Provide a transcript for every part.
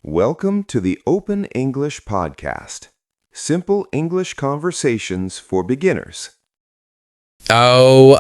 Welcome to the Open English Podcast. Simple English conversations for beginners. Hello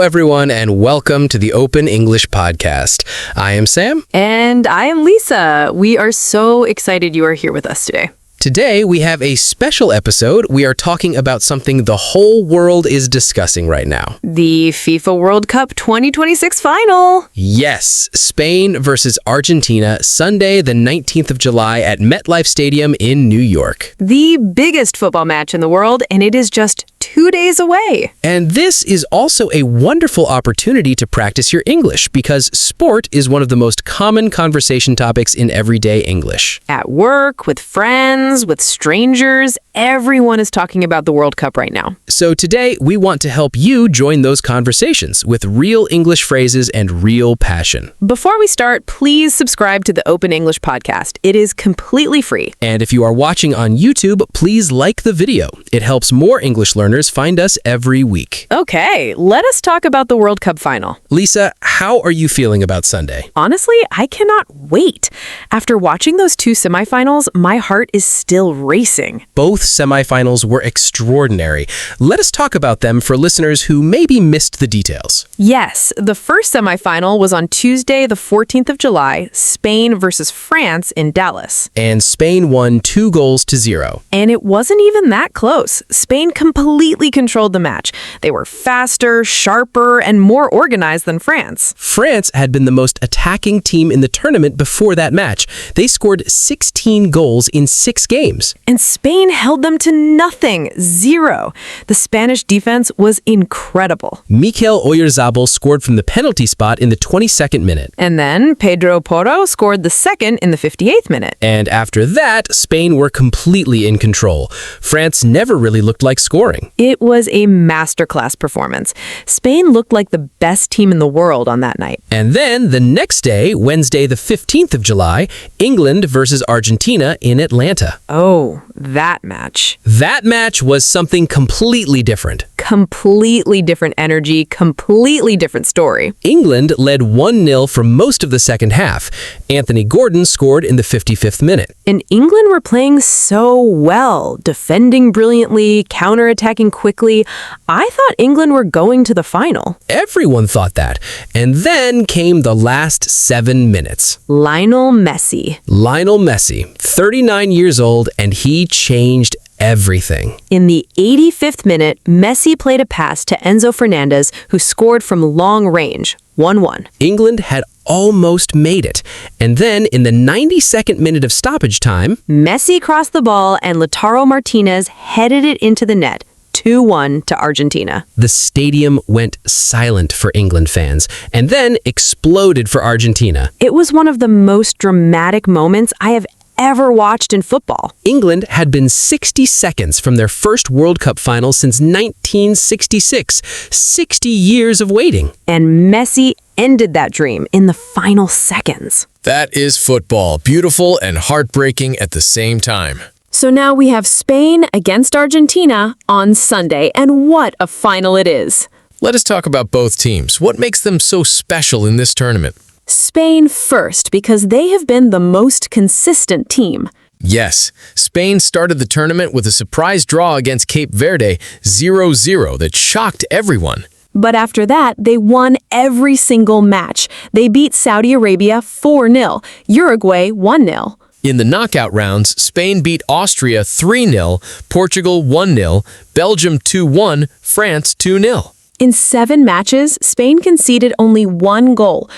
everyone and welcome to the Open English Podcast. I am Sam. And I am Lisa. We are so excited you are here with us today. Today we have a special episode. We are talking about something the whole world is discussing right now. The FIFA World Cup 2026 final. Yes, Spain versus Argentina, Sunday the 19th of July at MetLife Stadium in New York. The biggest football match in the world, and it is just 2 days away. And this is also a wonderful opportunity to practice your English because sport is one of the most common conversation topics in everyday English. At work, with friends, with strangers, everyone is talking about the World Cup right now. So today, we want to help you join those conversations with real English phrases and real passion. Before we start, please subscribe to the Open English Podcast. It is completely free. And if you are watching on YouTube, please like the video. It helps more English learners find us every week. Okay, let us talk about the World Cup final. Lisa, how are you feeling about Sunday? Honestly, I cannot wait. After watching those two semifinals, my heart is still racing. Both semifinals were extraordinary. Let us talk about them for listeners who maybe missed the details. Yes, the first semifinal was on Tuesday, the 14th of July, Spain versus France in Dallas. And Spain won 2-0. And it wasn't even that close. Spain completely controlled the match. They were faster, sharper, and more organized than France. France had been the most attacking team in the tournament before that match. They scored 16 goals in 6 games. And Spain held them to nothing, 0. The Spanish defense was incredible. Mikel Oyarzabal scored from the penalty spot in the 22nd minute. And then Pedro Porro scored the second in the 58th minute. And after that, Spain were completely in control. France never really looked like scoring. It was a masterclass performance. Spain looked like the best team in the world on that night. And then the next day, Wednesday the 15th of July, England versus Argentina in Atlanta. Oh, that match. That match was something completely different. Completely different energy, completely different story. England led 1-0 for most of the second half. Anthony Gordon scored in the 55th minute. And England were playing so well, defending brilliantly, counterattacking quickly. I thought England were going to the final. Everyone thought that. And then came the last 7 minutes. Lionel Messi, 39 years old, and he changed everything. in the 85th minute, Messi played a pass to Enzo Fernandez, who scored from long range, 1-1. England had almost made it. And then in the 92nd minute of stoppage time, Messi crossed the ball and Lautaro Martinez headed it into the net, 2-1 to Argentina. the stadium went silent for England fans and then exploded for Argentina. It was one of the most dramatic moments I have ever watched in football. England had been 60 seconds from their first World Cup final since 1966. 60 years of waiting. And Messi ended that dream in the final seconds. That is football, beautiful and heartbreaking at the same time. So now we have Spain against Argentina on Sunday, and what a final it is. Let us talk about both teams. What makes them so special in this tournament? Spain first, because they have been the most consistent team. Yes, Spain started the tournament with a surprise draw against Cape Verde, 0-0, that shocked everyone. But after that, they won every single match. They beat Saudi Arabia 4-0, Uruguay 1-0. In the knockout rounds, Spain beat Austria 3-0, Portugal 1-0, Belgium 2-1, France 2-0. In 7 matches, Spain conceded only 1 goal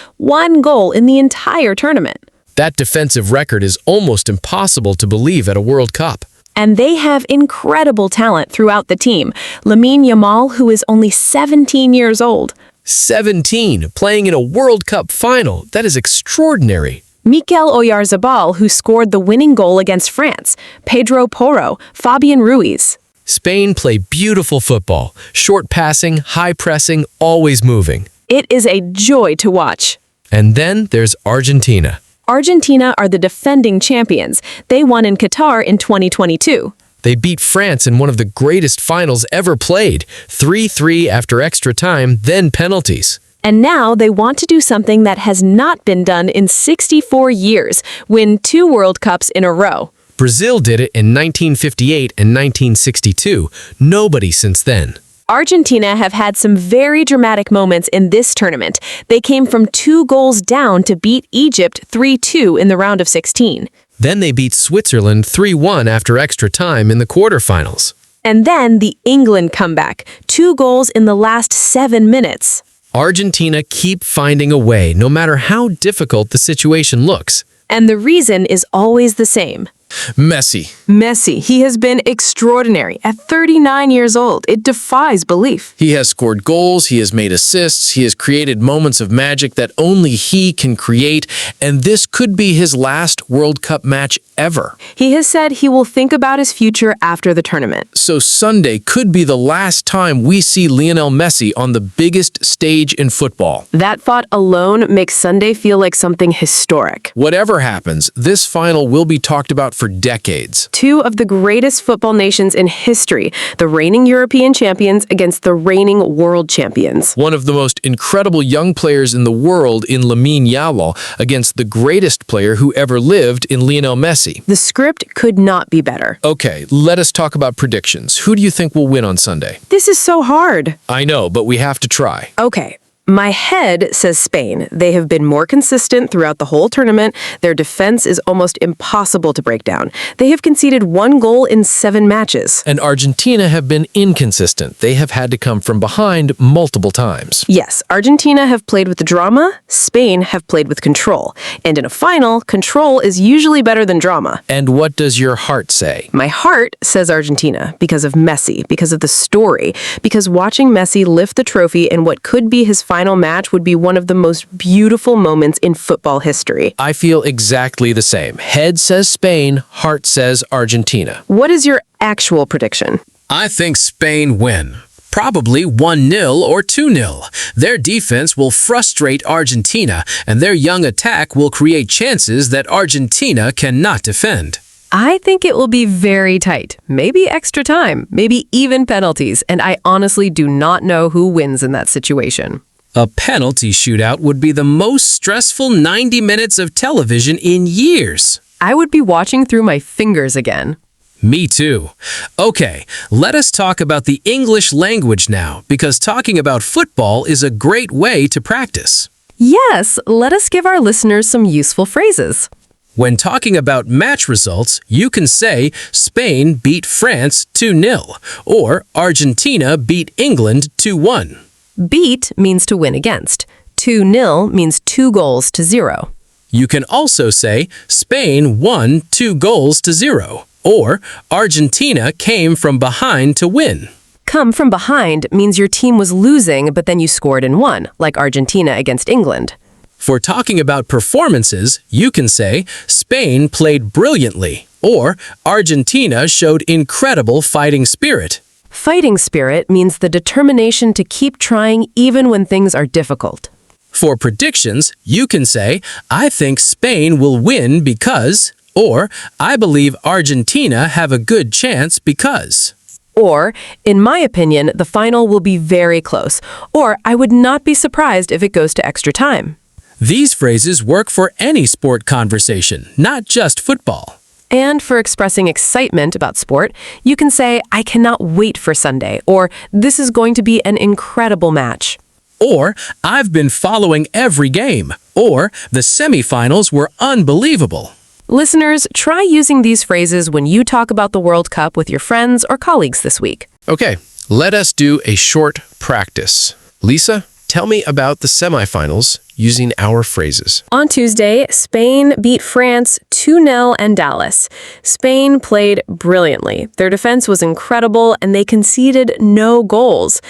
in the entire tournament. That defensive record is almost impossible to believe at a World Cup. And they have incredible talent throughout the team. Lamine Yamal, who is only 17 years old. 17, playing in a World Cup final. That is extraordinary. Mikel Oyarzabal, who scored the winning goal against France. Pedro Porro, Fabian Ruiz. Spain play beautiful football, short passing, high pressing, always moving. It is a joy to watch. And then there's Argentina. Argentina are the defending champions. They won in Qatar in 2022. They beat France in one of the greatest finals ever played, 3-3 after extra time, then penalties. And now they want to do something that has not been done in 64 years, win 2 World Cups in a row. Brazil did it in 1958 and 1962. Nobody since then. Argentina have had some very dramatic moments in this tournament. They came from 2 goals down to beat Egypt 3-2 in the round of 16. Then they beat Switzerland 3-1 after extra time in the quarterfinals. And then the England comeback, 2 goals in the last 7 minutes. Argentina keep finding a way, no matter how difficult the situation looks. And the reason is always the same. Messi. He has been extraordinary. At 39 years old, it defies belief. He has scored goals, he has made assists, he has created moments of magic that only he can create, and this could be his last World Cup match ever. He has said he will think about his future after the tournament. So Sunday could be the last time we see Lionel Messi on the biggest stage in football. That thought alone makes Sunday feel like something historic. Whatever happens, this final will be talked about for decades. 2 of the greatest football nations in history, the reigning European champions against the reigning world champions. One of the most incredible young players in the world in Lamine Yamal against the greatest player who ever lived in Lionel Messi. The script could not be better. Okay, let us talk about predictions. Who do you think will win on Sunday? This is so hard. I know, but we have to try. Okay. My head says Spain. They have been more consistent throughout the whole tournament. Their defense is almost impossible to break down. They have conceded 1 goal in 7 matches. And Argentina have been inconsistent. They have had to come from behind multiple times. Yes, Argentina have played with the drama. Spain have played with control. And in a final, control is usually better than drama. And what does your heart say? My heart says Argentina because of Messi, because of the story, because watching Messi lift the trophy in what could be his final match would be one of the most beautiful moments in football history. I feel exactly the same. Head says Spain, heart says Argentina. What is your actual prediction? I think Spain win. Probably 1-0 or 2-0. Their defense will frustrate Argentina, and their young attack will create chances that Argentina cannot defend. I think it will be very tight. Maybe extra time, maybe even penalties, and I honestly do not know who wins in that situation. A penalty shootout would be the most stressful 90 minutes of television in years. I would be watching through my fingers again. Me too. Okay, let us talk about the English language now, because talking about football is a great way to practice. Yes, let us give our listeners some useful phrases. When talking about match results, you can say Spain beat France 2-0 or Argentina beat England 2-1. Beat means to win against. 2-0 means 2 goals to 0. You can also say Spain won 2 goals to 0 or Argentina came from behind to win. Come from behind means your team was losing, but then you scored and won, like Argentina against England. For talking about performances, you can say Spain played brilliantly or Argentina showed incredible fighting spirit. Fighting spirit means the determination to keep trying even when things are difficult. For predictions, you can say, I think Spain will win because, or I believe Argentina have a good chance because. Or, in my opinion, the final will be very close. Or, I would not be surprised if it goes to extra time. These phrases work for any sport conversation, not just football. And for expressing excitement about sport, you can say, I cannot wait for Sunday, or this is going to be an incredible match. Or, I've been following every game, or the semifinals were unbelievable. Listeners, try using these phrases when you talk about the World Cup with your friends or colleagues this week. Okay, let us do a short practice. Lisa, tell me about the semifinals using our phrases. On Tuesday, Spain beat France 2-0 in Dallas. Spain played brilliantly. Their defense was incredible, and they conceded no goals.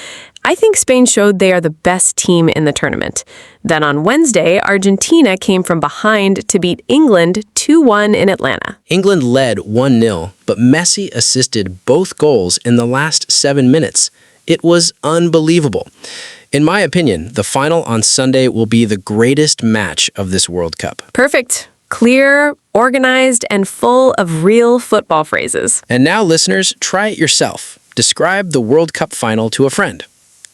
I think Spain showed they are the best team in the tournament. Then on Wednesday, Argentina came from behind to beat England 2-1 in Atlanta. England led 1-0, but Messi assisted both goals in the last 7 minutes. It was unbelievable. In my opinion, the final on Sunday will be the greatest match of this World Cup. Perfect. Clear, organized, and full of real football phrases. And now, listeners, try it yourself. Describe the World Cup final to a friend.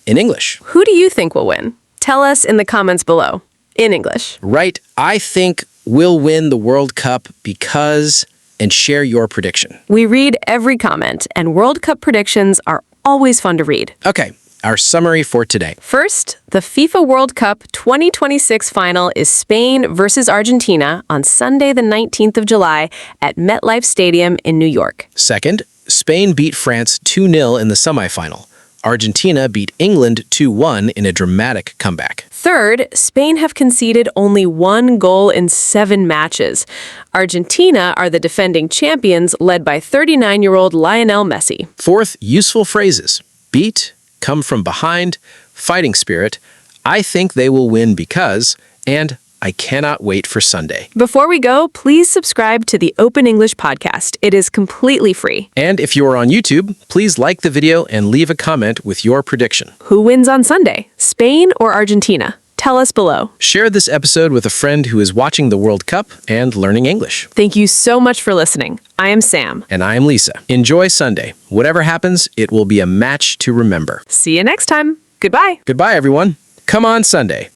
In English. Who do you think will win? Tell us in the comments below, in English. Right, I think we'll win the World Cup because... and share your prediction. We read every comment, and World Cup predictions are always fun to read. Okay, our summary for today. First, the FIFA World Cup 2026 final is Spain versus Argentina on Sunday, the 19th of July at MetLife Stadium in New York. Second, Spain beat France 2-0 in the semifinal. Argentina beat England 2-1 in a dramatic comeback. Third, Spain have conceded only 1 goal in 7 matches. Argentina are the defending champions, led by 39-year-old Lionel Messi. Fourth, useful phrases. Beat, come from behind, fighting spirit, I think they will win because, and I cannot wait for Sunday. Before we go, please subscribe to the Open English podcast. It is completely free. And if you are on YouTube, please like the video and leave a comment with your prediction. Who wins on Sunday, Spain or Argentina? Tell us below. Share this episode with a friend who is watching the World Cup and learning English. Thank you so much for listening. I am Sam. And I am Lisa. Enjoy Sunday. Whatever happens, it will be a match to remember. See you next time. Goodbye. Goodbye, everyone. Come on Sunday.